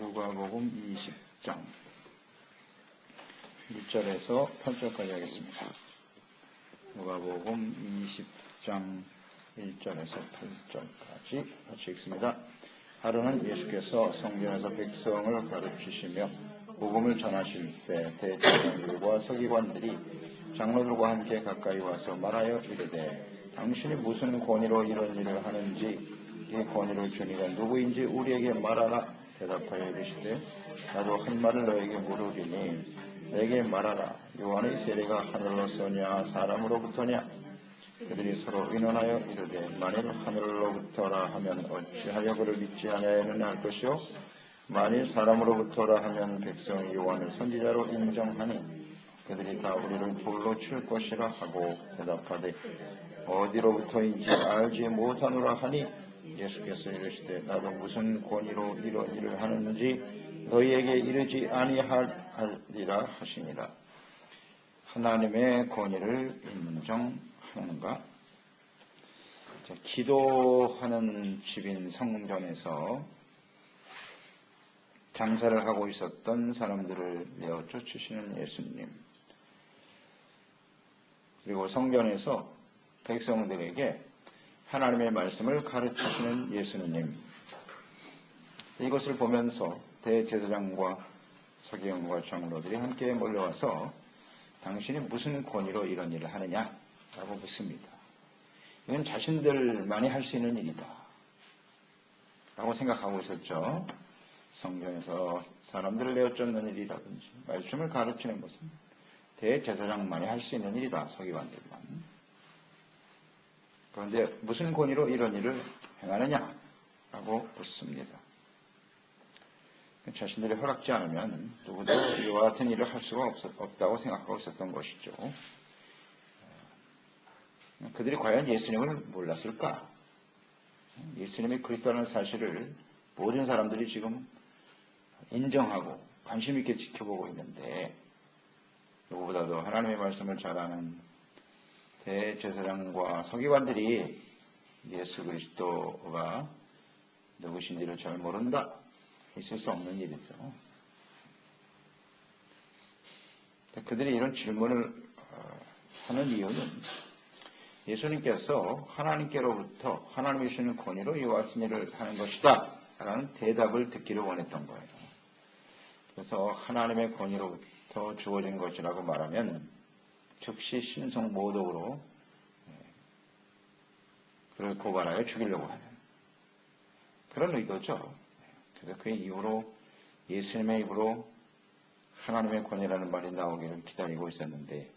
누가복음 20장 1절에서 8절까지 하겠습니다. 누가복음 20장 1절에서 8절까지 같이 읽습니다. 하루는 예수께서 성전에서 백성을 가르치시며 복음을 전하실새 대제사장들과 서기관들이 장로들과 함께 가까이 와서 말하여 이르되 당신이 무슨 권위로 이런 일을 하는지 이 권위를 준 이가 누구인지 우리에게 말하라. 대답하여 이르시되 나도 한 말을 너에게 물으리니 내게 말하라. 요한의 세례가 하늘로서냐 사람으로부터냐? 그들이 서로 의논하여 이르되 만일 하늘로부터라 하면 어찌하여 그를 믿지 아니하였느냐 할 것이요 만일 사람으로부터라 하면 백성이 요한을 선지자로 인정하니 그들이 다 우리를 돌로 칠 것이라 하고 대답하되 어디로부터인지 알지 못하노라 하니 예수께서 이르시되 나도 무슨 권위로 이런 일을 하는지 너희에게 이르지 아니하리라 하시니라. 하나님의 권위를 인정하는가? 기도하는 집인 성전에서 장사를 하고 있었던 사람들을 내어 쫓으시는 예수님, 그리고 성전에서 백성들에게 하나님의 말씀을 가르치시는 예수님, 이것을 보면서 대제사장과 서기관과 장로들이 함께 몰려와서 당신이 무슨 권위로 이런 일을 하느냐라고 묻습니다. 이건 자신들만이 할 수 있는 일이다 라고 생각하고 있었죠. 성전에서 사람들을 내어 쫓는 일이라든지 말씀을 가르치는 것은 대제사장만이 할 수 있는 일이다, 서기관들만. 그런데 무슨 권위로 이런 일을 행하느냐라고 묻습니다. 자신들이 허락지 않으면 누구도 이와 같은 일을 할 수가 없다고 생각하고 있었던 것이죠. 그들이 과연 예수님을 몰랐을까? 예수님이 그리스도라는 사실을 모든 사람들이 지금 인정하고 관심 있게 지켜보고 있는데 누구보다도 하나님의 말씀을 잘 아는 대제사장과 서기관들이 예수 그리스도가 누구신지를 잘 모른다? 있을 수 없는 일이죠. 그들이 이런 질문을 하는 이유는 예수님께서 하나님께로부터 하나님이 주시는 권위로 이와 같은 일을 하는 것이다 라는 대답을 듣기를 원했던 거예요. 그래서 하나님의 권위로부터 주어진 것이라고 말하면 즉시 신성 모독으로 그를 고발하여 죽이려고 하는 그런 의도죠. 그래서 그 이후로 예수님의 입으로 하나님의 권위라는 말이 나오기를 기다리고 있었는데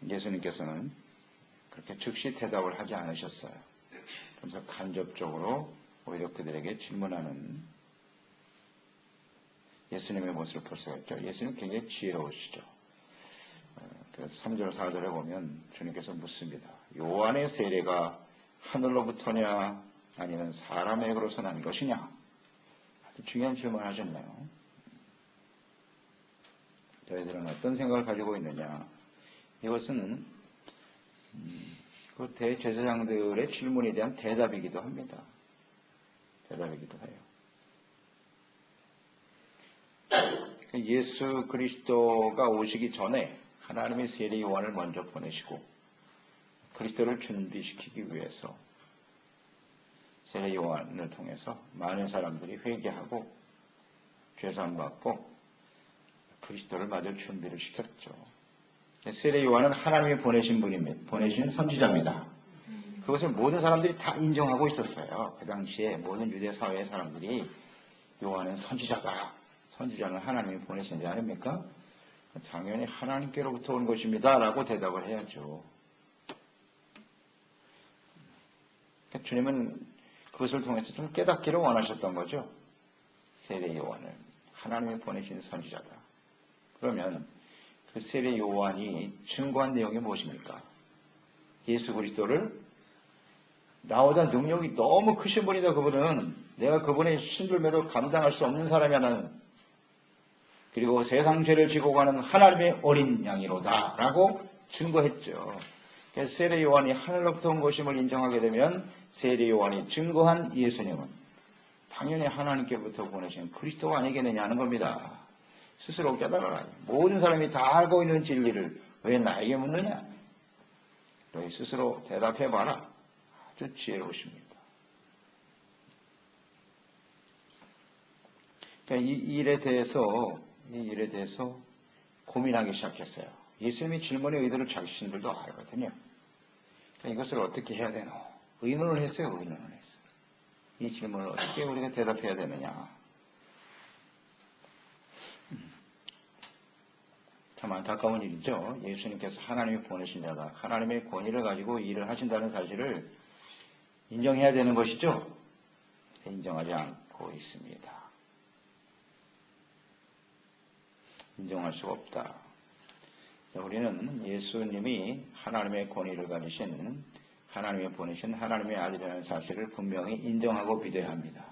예수님께서는 그렇게 즉시 대답을 하지 않으셨어요. 그래서 간접적으로 오히려 그들에게 질문하는 예수님의 모습을 볼 수가 있죠. 예수님 굉장히 지혜로우시죠. 그래서 3절 4절에 보면 주님께서 묻습니다. 요한의 세례가 하늘로부터냐 아니면 사람에게로서 난 것이냐? 아주 중요한 질문을 하셨네요. 저희들은 어떤 생각을 가지고 있느냐? 이것은 그 대제사장들의 질문에 대한 대답이기도 합니다. 대답이기도 해요. 예수 그리스도가 오시기 전에 하나님의 세례 요한을 먼저 보내시고 그리스도를 준비시키기 위해서 세례 요한을 통해서 많은 사람들이 회개하고 죄산받고 그리스도를 맞을 준비를 시켰죠. 세례 요한은 하나님이 보내신 분입니다. 보내신 선지자입니다. 그것을 모든 사람들이 다 인정하고 있었어요. 그 당시에 모든 유대 사회의 사람들이 요한은 선지자다. 선지자는 하나님이 보내신 자 아닙니까? 당연히 하나님께로부터 온 것입니다. 라고 대답을 해야죠. 주님은 그것을 통해서 좀 깨닫기를 원하셨던 거죠. 세례 요한을 하나님이 보내신 선지자다. 그러면 그 세례 요한이 증거한 내용이 무엇입니까? 예수 그리스도를 나보다 능력이 너무 크신 분이다. 그분은 내가 그분의 신들매도 감당할 수 없는 사람이라는, 그리고 세상 죄를 지고 가는 하나님의 어린 양이로다 라고 증거했죠. 그래서 세례 요한이 하늘로부터 온 것임을 인정하게 되면 세례 요한이 증거한 예수님은 당연히 하나님께부터 보내신 그리스도가 아니겠느냐 하는 겁니다. 스스로 깨달아라. 모든 사람이 다 알고 있는 진리를 왜 나에게 묻느냐? 너희 스스로 대답해봐라. 아주 지혜로우십니다. 그러니까 이 일에 대해서 고민하기 시작했어요. 예수님이 질문의 의도를 자신들도 알거든요. 그러니까 이것을 어떻게 해야 되노? 의논을 했어요. 이 질문을 어떻게 우리가 대답해야 되느냐? 참 안타까운 일이죠. 예수님께서 하나님이 보내신 자다. 하나님의 권위를 가지고 일을 하신다는 사실을 인정해야 되는 것이죠. 인정하지 않고 있습니다. 인정할 수가 없다. 우리는 예수님이 하나님의 권위를 가지신 하나님이 보내신 하나님의 아들이라는 사실을 분명히 인정하고 믿어야 합니다.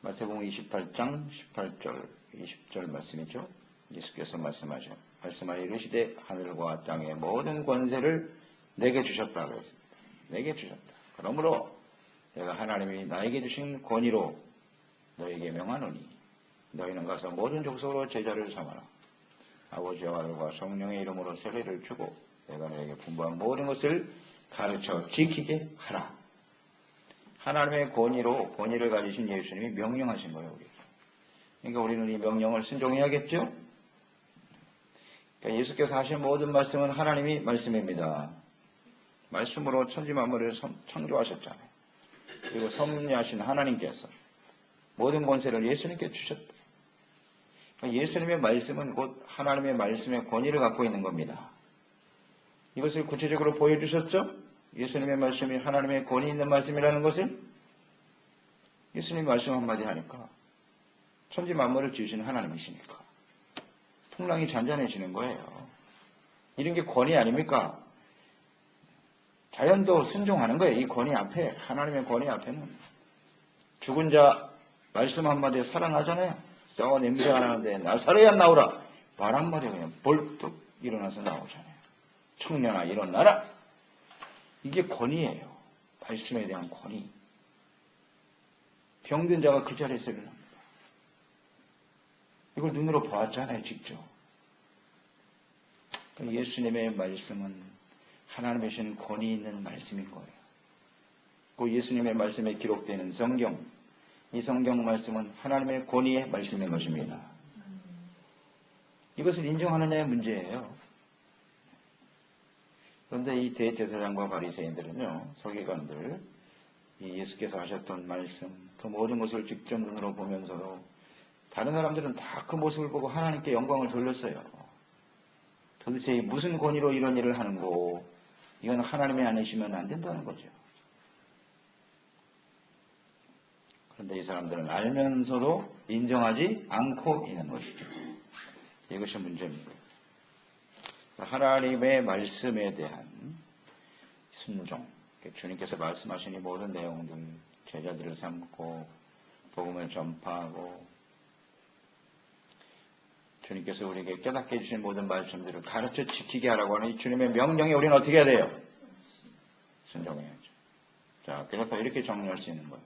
마태복음 28장 18절 20절 말씀이죠. 예수께서 말씀하여 이르시되 하늘과 땅의 모든 권세를 내게 주셨다 그랬습니다. 내게 주셨다. 그러므로 내가 하나님이 나에게 주신 권위로 너에게 명하노니 너희는 가서 모든 족속으로 제자를 삼아라. 아버지와 아들과 성령의 이름으로 세례를 주고 내가 너에게 분부한 모든 것을 가르쳐 지키게 하라. 하나님의 권위를 가지신 예수님이 명령하신 거예요. 우리에게. 그러니까 우리는 이 명령을 순종해야겠죠? 그러니까 예수께서 하신 모든 말씀은 하나님이 말씀입니다. 말씀으로 천지 만물을 창조하셨잖아요. 그리고 섭리하신 하나님께서 모든 권세를 예수님께 주셨다. 그러니까 예수님의 말씀은 곧 하나님의 말씀의 권위를 갖고 있는 겁니다. 이것을 구체적으로 보여주셨죠? 예수님의 말씀이 하나님의 권위 있는 말씀이라는 것을 예수님 말씀 한마디 하니까 천지 만물을 지으신 하나님이시니까 풍랑이 잔잔해지는 거예요. 이런 게 권위 아닙니까? 자연도 순종하는 거예요. 이 권위 앞에, 하나님의 권위 앞에는. 죽은 자 말씀 한마디에 사랑하잖아요. 썩어 냄새가 나는데 나사로야 나오라. 말 한마디에 그냥 벌떡 일어나서 나오잖아요. 청년아 일어나라. 이게 권위예요. 말씀에 대한 권위. 병든 자가 그 자리에서 일어납니다. 이걸 눈으로 보았잖아요. 직접. 예수님의 말씀은 하나님의 신 권위 있는 말씀인 거예요. 그 예수님의 말씀에 기록되는 성경, 이 성경 말씀은 하나님의 권위의 말씀인 것입니다. 이것을 인정하느냐의 문제예요. 그런데 이 대제사장과 바리새인들은요, 서기관들, 이 예수께서 하셨던 말씀, 그 모든 것을 직접 눈으로 보면서도 다른 사람들은 다 그 모습을 보고 하나님께 영광을 돌렸어요. 도대체 무슨 권위로 이런 일을 하는고, 이건 하나님이 아니시면 안 된다는 거죠. 그런데 이 사람들은 알면서도 인정하지 않고 있는 것이죠. 이것이 문제입니다. 하나님의 말씀에 대한 순종, 주님께서 말씀하신 이 모든 내용들, 제자들을 삼고 복음을 전파하고 주님께서 우리에게 깨닫게 해주신 모든 말씀들을 가르쳐 지키게 하라고 하는 이 주님의 명령에 우리는 어떻게 해야 돼요? 순종해야죠. 자, 그래서 이렇게 정리할 수 있는 거예요.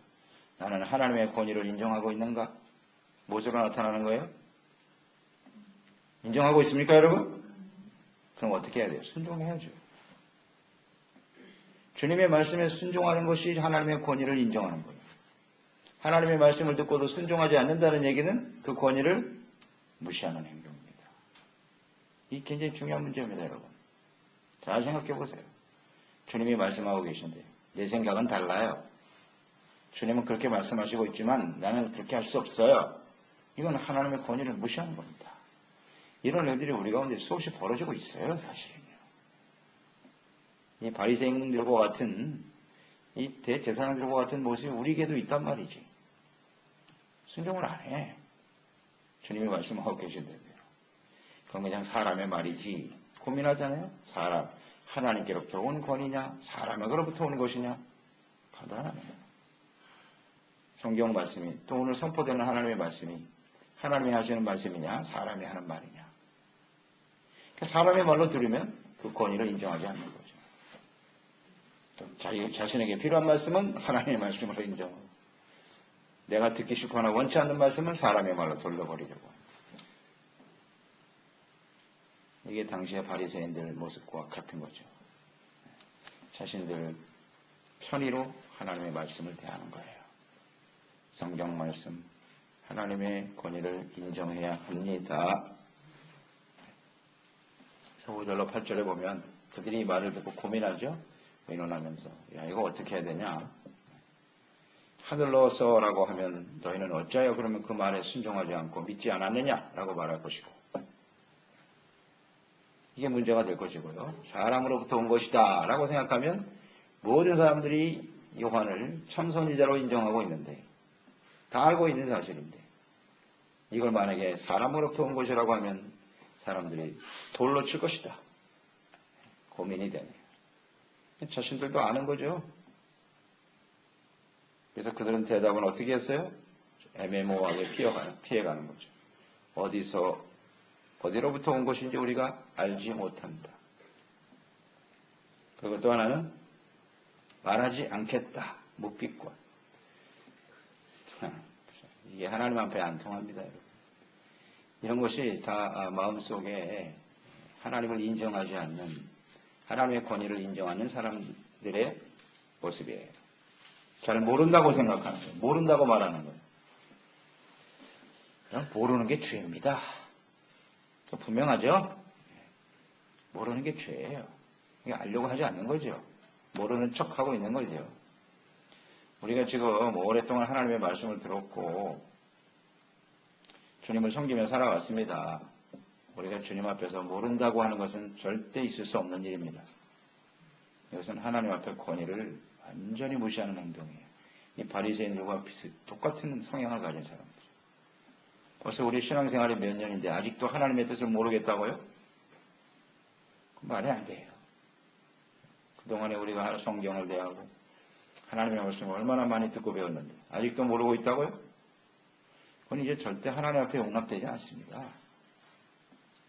나는 하나님의 권위를 인정하고 있는가? 무엇으로 나타나는 거예요? 인정하고 있습니까, 여러분? 그럼 어떻게 해야 돼요? 순종해야죠. 주님의 말씀에 순종하는 것이 하나님의 권위를 인정하는 거예요. 하나님의 말씀을 듣고도 순종하지 않는다는 얘기는 그 권위를 무시하는 행동입니다. 이 굉장히 중요한 문제입니다, 여러분. 잘 생각해 보세요. 주님이 말씀하고 계신데 내 생각은 달라요. 주님은 그렇게 말씀하시고 있지만 나는 그렇게 할 수 없어요. 이건 하나님의 권위를 무시하는 겁니다. 이런 일들이 우리 가운데 수없이 벌어지고 있어요, 사실은요. 이 바리새인들과 같은, 이 대제사장들과 같은 모습이 우리에게도 있단 말이지. 순종을 안 해. 주님이 말씀하고 계신대요. 그건 그냥 사람의 말이지. 고민하잖아요. 사람, 하나님께로부터 온 권위냐, 사람에게로부터 온 것이냐, 판단 안 해요. 성경 말씀이, 또 오늘 선포되는 하나님의 말씀이 하나님이 하시는 말씀이냐, 사람이 하는 말이냐. 사람의 말로 들으면 그 권위를 인정하지 않는 거죠. 자신에게 필요한 말씀은 하나님의 말씀으로 인정하고, 내가 듣기 싫거나 원치 않는 말씀은 사람의 말로 돌려버리려고 합니다. 이게 당시의 바리새인들 모습과 같은 거죠. 자신들 편의로 하나님의 말씀을 대하는 거예요. 성경 말씀, 하나님의 권위를 인정해야 합니다. 5절로 8절에 보면 그들이 이 말을 듣고 고민하죠. 의논하면서 야 이거 어떻게 해야 되냐. 하늘로서라고 하면 너희는 어찌하여 그러면 그 말에 순종하지 않고 믿지 않았느냐라고 말할 것이고 이게 문제가 될 것이고요. 사람으로부터 온 것이다 라고 생각하면 모든 사람들이 요한을 참선지자로 인정하고 있는데 다 알고 있는 사실인데 이걸 만약에 사람으로부터 온 것이라고 하면 사람들이 돌로 칠 것이다. 고민이 되네요. 자신들도 아는 거죠. 그래서 그들은 대답은 어떻게 했어요? 애매모호하게 피해가는 거죠. 어디로부터 온 것인지 우리가 알지 못한다. 그리고 또 하나는 말하지 않겠다. 묵비권. 이게 하나님 앞에 안 통합니다. 여러분. 이런 것이 다 마음속에 하나님을 인정하지 않는 하나님의 권위를 인정하는 사람들의 모습이에요. 잘 모른다고 생각하는 거예요. 모른다고 말하는 거예요. 그럼 모르는 게 죄입니다. 분명하죠? 모르는 게 죄예요. 이게 알려고 하지 않는 거죠. 모르는 척하고 있는 거죠. 우리가 지금 오랫동안 하나님의 말씀을 들었고 주님을 섬기며 살아왔습니다. 우리가 주님 앞에서 모른다고 하는 것은 절대 있을 수 없는 일입니다. 이것은 하나님 앞에 권위를 완전히 무시하는 행동이에요. 이 바리새인들과 똑같은 성향을 가진 사람들. 벌써 우리 신앙생활이 몇 년인데 아직도 하나님의 뜻을 모르겠다고요? 말이 안 돼요. 그동안에 우리가 성경을 대하고 하나님의 말씀을 얼마나 많이 듣고 배웠는데 아직도 모르고 있다고요? 그건 이제 절대 하나님 앞에 용납되지 않습니다.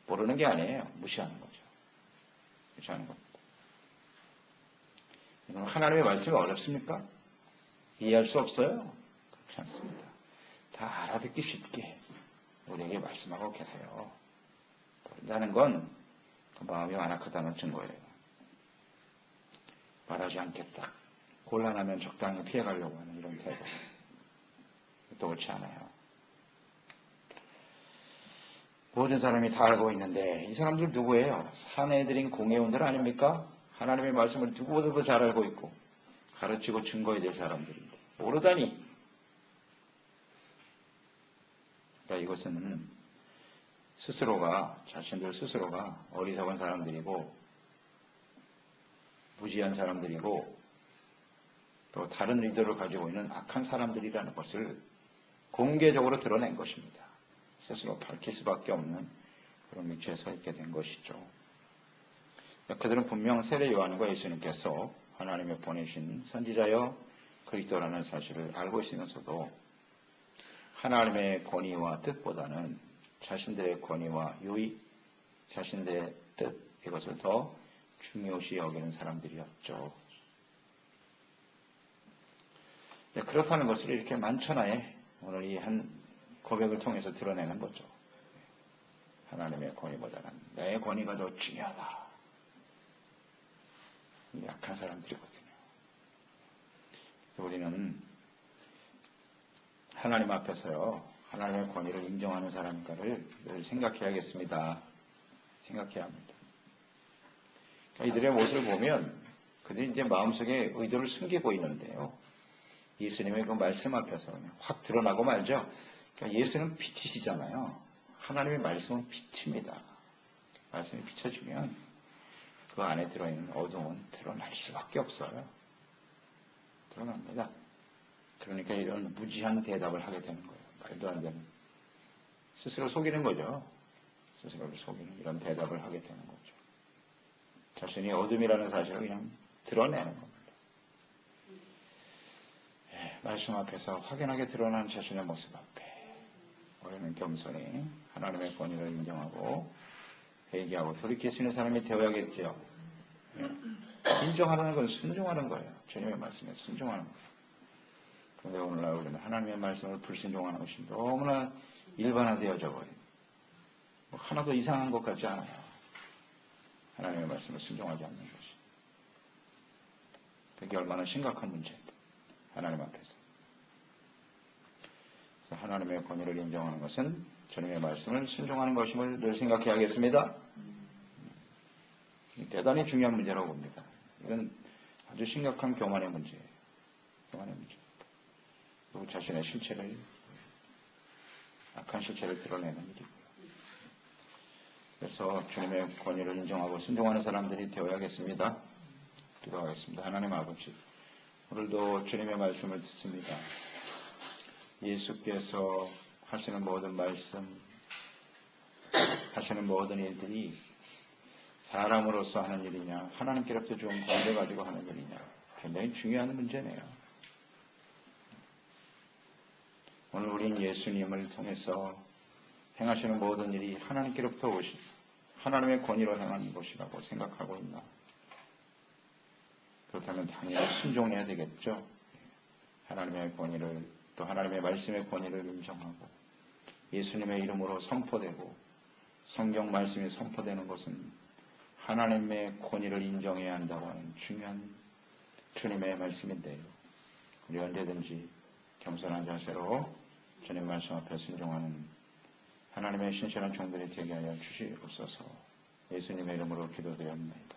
모르는 게 아니에요. 무시하는 거죠. 무시하는 겁니다. 이건 하나님의 말씀이 어렵습니까? 이해할 수 없어요? 그렇지 않습니다. 다 알아듣기 쉽게 우리에게 말씀하고 계세요. 모른다는 건 그 마음이 완악하다는 증거예요. 말하지 않겠다. 곤란하면 적당히 피해가려고 하는 이런 태도. 또 옳지 않아요. 모든 사람이 다 알고 있는데 이 사람들 누구예요? 사내들인 공회원들 아닙니까? 하나님의 말씀을 누구보다도 잘 알고 있고 가르치고 증거해야 될 사람들인데 모르다니. 그러니까 이것은 자신들 스스로가 어리석은 사람들이고 무지한 사람들이고 또 다른 의도를 가지고 있는 악한 사람들이라는 것을 공개적으로 드러낸 것입니다. 스스로 밝힐 수밖에 없는 그런 위치에 서 있게 된 것이죠. 그들은 분명 세례 요한과 예수님께서 하나님의 보내신 선지자여 그리스도라는 사실을 알고 있으면서도 하나님의 권위와 뜻보다는 자신들의 권위와 유의, 자신들의 뜻 이것을 더 중요시 여기는 사람들이었죠. 그렇다는 것을 이렇게 만천하에 오늘 이 한 고백을 통해서 드러내는 거죠. 하나님의 권위보다는 내 권위가 더 중요하다. 약한 사람들이거든요. 그래서 우리는 하나님 앞에서요. 하나님의 권위를 인정하는 사람인가를 늘 생각해야겠습니다. 생각해야 합니다. 이들의 모습을 보면 그들이 이제 마음속에 의도를 숨기고 있는데요. 예수님의 그 말씀 앞에서 확 드러나고 말죠. 그러니까 예수는 빛이시잖아요. 하나님의 말씀은 빛입니다. 말씀이 비춰지면 그 안에 들어있는 어둠은 드러날 수밖에 없어요. 드러납니다. 그러니까 이런 무지한 대답을 하게 되는 거예요. 말도 안 되는. 스스로 속이는 거죠. 스스로를 속이는 이런 대답을 하게 되는 거죠. 자신이 어둠이라는 사실을 그냥 드러내는 겁니다. 말씀 앞에서 확연하게 드러난 자신의 모습 앞에 우리는 겸손히 하나님의 권위를 인정하고 회개하고 돌이킬 수 있는 사람이 되어야겠죠. 인정하는 건 순종하는 거예요. 주님의 말씀에 순종하는 거예요. 그런데 오늘날 우리는 하나님의 말씀을 불순종하는 것이 너무나 일반화되어져 버린, 하나도 이상한 것 같지 않아요. 하나님의 말씀을 순종하지 않는 것이. 그게 얼마나 심각한 문제예요. 하나님 앞에서. 그래서 하나님의 권위를 인정하는 것은 주님의 말씀을 순종하는 것임을 늘 생각해야겠습니다. 대단히 중요한 문제라고 봅니다. 이건 아주 심각한 교만의 문제예요. 교만의 문제. 그리고 자신의 실체를, 악한 실체를 드러내는 일이고요. 그래서 주님의 권위를 인정하고 순종하는 사람들이 되어야겠습니다. 기도하겠습니다. 하나님 아버지, 오늘도 주님의 말씀을 듣습니다. 예수께서 하시는 모든 말씀, 하시는 모든 일들이 사람으로서 하는 일이냐, 하나님께로부터 좀 권세 가지고 하는 일이냐, 굉장히 중요한 문제네요. 오늘 우린 예수님을 통해서 행하시는 모든 일이 하나님께로부터 오신 하나님의 권위로 행하는 것이라고 생각하고 있나? 그렇다면 당연히 순종해야 되겠죠. 하나님의 권위를, 또 하나님의 말씀의 권위를 인정하고 예수님의 이름으로 선포되고 성경 말씀이 선포되는 것은 하나님의 권위를 인정해야 한다고 하는 중요한 주님의 말씀인데요. 우리 언제든지 겸손한 자세로 주님 말씀 앞에 순종하는 하나님의 신실한 종들이 되게 하여 주시옵소서. 예수님의 이름으로 기도드립니다.